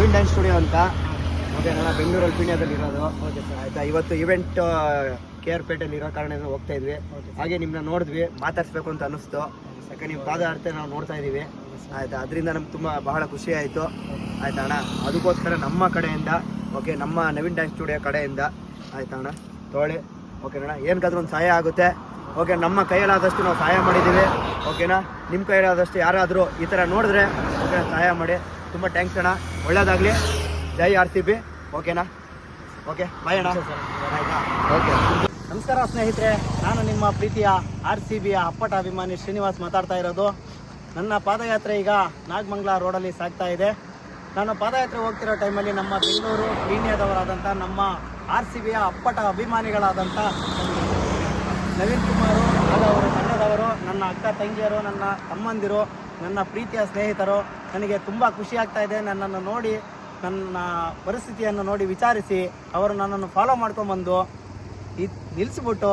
Naveen dance studio ಅಂತ. Okay ಅಣ್ಣ, ಬೆಂಗಳೂರಲ್ಲಿ ಪೀಣ್ಯದಲ್ಲಿ ಇರೋದು. ಓಕೆ ಸರ್, ಆಯಿತಾ. ಇವತ್ತು ಇವೆಂಟ್ KR ಪೇಟೆಯಲ್ಲಿ ಇರೋ ಕಾರಣ ಹೋಗ್ತಾ ಇದ್ವಿ. ಹಾಗೆ ನಿಮ್ಮನ್ನ ನೋಡಿದ್ವಿ, ಮಾತಾಡಿಸ್ಬೇಕು ಅಂತ ಅನ್ನಿಸ್ತು. ಯಾಕೆ ನಿಮ್ಮ ಪಾದಯಾತ್ರೆ ನಾವು ನೋಡ್ತಾ ಇದ್ದೀವಿ, ಆಯಿತಾ. ಅದರಿಂದ ನಮ್ಗೆ ಬಹಳ ಖುಷಿ ಆಯಿತು, ಆಯಿತಾ ಅಣ್ಣ. ಅದಕ್ಕೋಸ್ಕರ ನಮ್ಮ ಕಡೆಯಿಂದ, ಓಕೆ, ನಮ್ಮ ನವೀನ್ ಡ್ಯಾನ್ಸ್ ಸ್ಟುಡಿಯೋ ಕಡೆಯಿಂದ, ಆಯಿತಾ ಅಣ್ಣ, ತೊಗೊಳ್ಳಿ. ಓಕೆ ಅಣ್ಣ, ಏನಕ್ಕಾದ್ರೂ ಒಂದು ಸಹಾಯ ಆಗುತ್ತೆ. ಓಕೆ, ನಮ್ಮ ಕೈಯಲ್ಲಾದಷ್ಟು ನಾವು ಸಹಾಯ ಮಾಡಿದ್ದೀವಿ. ಓಕೆನಾ, ನಿಮ್ಮ ಕೈಯಲ್ಲಾದಷ್ಟು ಯಾರಾದರೂ ಈ ಥರ ನೋಡಿದ್ರೆ ಓಕೆ ಸಹಾಯ ಮಾಡಿ. ತುಂಬ ಥ್ಯಾಂಕ್ಸ್ ಅಣ್ಣ, ಒಳ್ಳೆಯದಾಗಲಿ. ಜೈ RCB. ಓಕೆನಾ, ಓಕೆ, ಬಾಯ್ ಅಣ್ಣ. ಆಯಿತಾ, ಓಕೆ. ನಮಸ್ಕಾರ ಸ್ನೇಹಿತರೆ, ನಾನು ನಿಮ್ಮ ಪ್ರೀತಿಯ RCBಯ ಅಪ್ಪಟ ಅಭಿಮಾನಿ ಶ್ರೀನಿವಾಸ್ ಮಾತಾಡ್ತಾ ಇರೋದು. ನನ್ನ ಪಾದಯಾತ್ರೆ ಈಗ ನಾಗಮಂಗಲ ರೋಡಲ್ಲಿ ಸಾಗ್ತಾ ಇದೆ. ನಾನು ಪಾದಯಾತ್ರೆ ಹೋಗ್ತಿರೋ ಟೈಮಲ್ಲಿ ನಮ್ಮ ಬೆಂಗಳೂರು ಪೀಣ್ಯದವರಾದಂಥ ನಮ್ಮ RCBಯ ಅಪ್ಪಟ ಅಭಿಮಾನಿಗಳಾದಂಥ ನವೀನ್ ಕುಮಾರು ಹಾಗೂ ಅವರ ತಂಡದವರು, ನನ್ನ ಅಕ್ಕ ತಂಗಿಯರು, ನನ್ನ ತಮ್ಮಂದಿರು, ನನ್ನ ಪ್ರೀತಿಯ ಸ್ನೇಹಿತರು, ನನಗೆ ತುಂಬ ಖುಷಿ ಆಗ್ತಾ ಇದೆ. ನನ್ನನ್ನು ನೋಡಿ, ನನ್ನ ಪರಿಸ್ಥಿತಿಯನ್ನು ನೋಡಿ ವಿಚಾರಿಸಿ ಅವರು ನನ್ನನ್ನು ಫಾಲೋ ಮಾಡ್ಕೊಂಬಂದು ನಿಲ್ಲಿಸ್ಬಿಟ್ಟು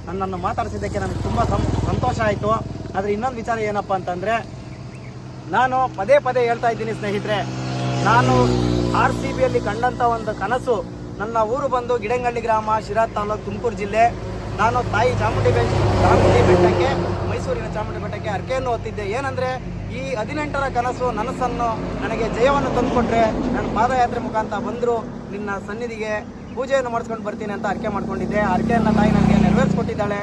ನನ್ನನ್ನು ಮಾತಾಡಿಸಿದ್ದಕ್ಕೆ ನನಗೆ ತುಂಬ ಸಂತೋಷ ಆಯಿತು. ಆದರೆ ಇನ್ನೊಂದು ವಿಚಾರ ಏನಪ್ಪ ಅಂತಂದರೆ, ನಾನು ಪದೇ ಪದೇ ಹೇಳ್ತಾ ಇದ್ದೀನಿ ಸ್ನೇಹಿತರೆ, ನಾನು RCBಯಲ್ಲಿ ಕಂಡಂಥ ಒಂದು ಕನಸು, ನನ್ನ ಊರು ಬಂದು ಗಿಡಂಗಳ್ಳಿ ಗ್ರಾಮ, ಶಿರಾ ತಾಲೂಕು, ತುಮಕೂರು ಜಿಲ್ಲೆ. ನಾನು ತಾಯಿ ಚಾಮುಂಡಿ ಬೆಟ್ಟಕ್ಕೆ, ಮೈಸೂರಿನ ಚಾಮುಂಡಿ ಬೆಟ್ಟಕ್ಕೆ ಹರಕೆಯನ್ನು ಹೊತ್ತಿದ್ದೆ. ಏನಂದರೆ, ಈ 18ರ ಕನಸು ನನಸನ್ನು ನನಗೆ ಜಯವನ್ನು ತಂದುಕೊಟ್ರೆ ನಾನು ಪಾದಯಾತ್ರೆ ಮುಖಾಂತರ ಬಂದರು ನಿನ್ನ ಸನ್ನಿಧಿಗೆ ಪೂಜೆಯನ್ನು ಮಾಡಿಸ್ಕೊಂಡು ಬರ್ತೀನಿ ಅಂತ ಹರಕೆ ಮಾಡ್ಕೊಂಡಿದ್ದೆ. ಹರಕೆಯನ್ನು ತಾಯಿ ನನಗೆ ನೆರವೇರಿಸ್ಕೊಟ್ಟಿದ್ದಾಳೆ.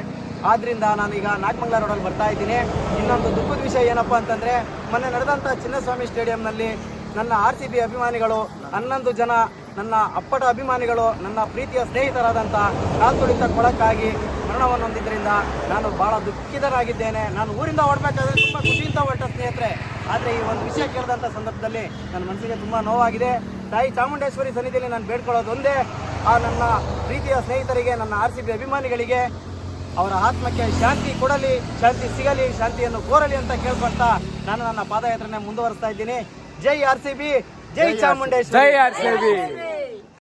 ಆದ್ದರಿಂದ ನಾನೀಗ ನಾಗಮಂಗಲ ರೋಡಲ್ಲಿ ಬರ್ತಾ ಇದ್ದೀನಿ. ಇನ್ನೊಂದು ದುಃಖದ ವಿಷಯ ಏನಪ್ಪ ಅಂತಂದರೆ, ಮೊನ್ನೆ ನಡೆದಂಥ ಚಿನ್ನಸ್ವಾಮಿ ಸ್ಟೇಡಿಯಂನಲ್ಲಿ ನನ್ನ RCB ಅಭಿಮಾನಿಗಳು 11 ಜನ, ನನ್ನ ಅಪ್ಪಟ ಅಭಿಮಾನಿಗಳು, ನನ್ನ ಪ್ರೀತಿಯ ಸ್ನೇಹಿತರಾದಂಥ ಕಾಲ್ತುಳಿತ ಕೊಳಕ್ಕಾಗಿ ಮರಣವನ್ನು ಹೊಂದಿದ್ದರಿಂದ ನಾನು ಭಾಳ ದುಃಖಿತನಾಗಿದ್ದೇನೆ. ನಾನು ಊರಿಂದ ಹೊರಡಬೇಕಾದ್ರೆ ತುಂಬ ಖುಷಿಯಿಂದ ಹೊರಟ ಸ್ನೇಹಿತರೆ. ಆದರೆ ಈ ಒಂದು ವಿಷಯ ಕೇಳಿದಂಥ ಸಂದರ್ಭದಲ್ಲಿ ನನ್ನ ಮನಸ್ಸಿಗೆ ತುಂಬ ನೋವಾಗಿದೆ. ತಾಯಿ ಚಾಮುಂಡೇಶ್ವರಿ ಸನ್ನಿಧಿಯಲ್ಲಿ ನಾನು ಬೇಡ್ಕೊಳ್ಳೋದು ಒಂದೇ, ಆ ನನ್ನ ಪ್ರೀತಿಯ ಸ್ನೇಹಿತರಿಗೆ, ನನ್ನ RCB ಅಭಿಮಾನಿಗಳಿಗೆ ಅವರ ಆತ್ಮಕ್ಕೆ ಶಾಂತಿ ಕೊಡಲಿ, ಶಾಂತಿ ಸಿಗಲಿ, ಶಾಂತಿಯನ್ನು ಕೋರಲಿ ಅಂತ ಕೇಳ್ಕೊಳ್ತಾ ನಾನು ನನ್ನ ಪಾದಯಾತ್ರೆಯನ್ನು ಮುಂದುವರಿಸ್ತಾ ಇದ್ದೀನಿ. ಜೈ RCB, ಜೈ ಚಾಮುಂಡೇಶ್ವರಿ. ಜೈ RCB.